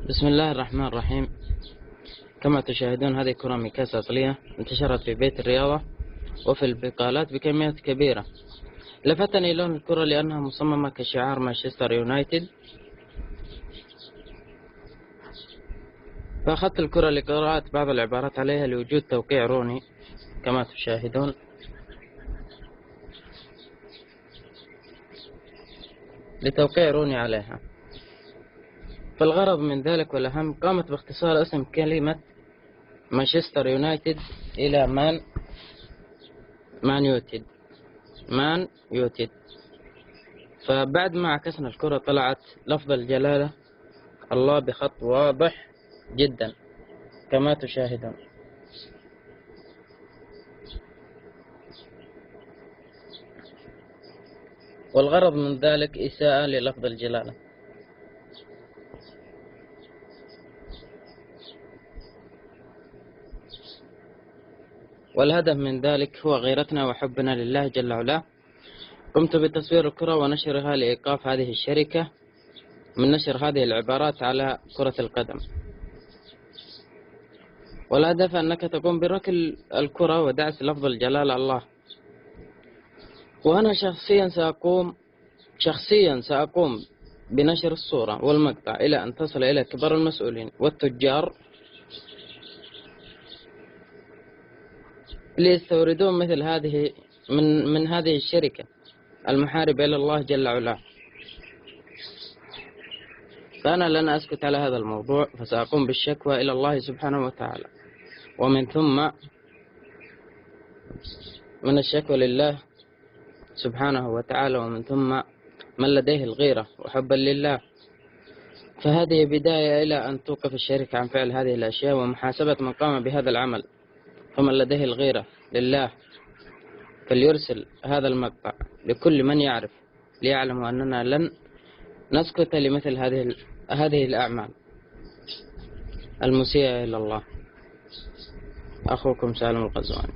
بسم الله الرحمن الرحيم. كما تشاهدون هذه كرة ميكاس أصلية انتشرت في بيت الرياضة وفي البقالات بكميات كبيرة. لفتني لون الكرة لأنها مصممة كشعار مانشستر يونايتد، فأخذت الكرة لقراءة بعض العبارات عليها لوجود توقيع روني كما تشاهدون. لتوقيع روني عليها. فالغرض من ذلك والأهم قامت باختصار اسم كلمة مانشستر يونايتد إلى مان يوتد. فبعد ما عكسنا الكرة طلعت لفظ الجلالة الله بخط واضح جدا كما تشاهدون. والغرض من ذلك إساءة للفظ الجلالة. والهدف من ذلك هو غيرتنا وحبنا لله جل وعلا. قمت بتصوير الكرة ونشرها لإيقاف هذه الشركة من نشر هذه العبارات على كرة القدم. والهدف أنك تقوم بركل الكرة ودعس لفظ الجلالة الله. وأنا شخصيا سأقوم بنشر الصورة والمقطع إلى أن تصل إلى كبار المسؤولين والتجار ليستوردون مثل هذه من هذه الشركة المحاربة إلى الله جل وعلا. فأنا لن أسكت على هذا الموضوع، فسأقوم بالشكوى إلى الله سبحانه وتعالى، ومن ثم من الشكوى لله سبحانه وتعالى، ومن ثم من لديه الغيرة وحبا لله. فهذه بداية إلى أن توقف الشركة عن فعل هذه الأشياء ومحاسبة من قام بهذا العمل. فمن لديه الغيرة لله فليرسل هذا المقطع لكل من يعرف ليعلموا أننا لن نسكت لمثل هذه الأعمال المسيئة إلى الله. أخوكم سالم القزواني.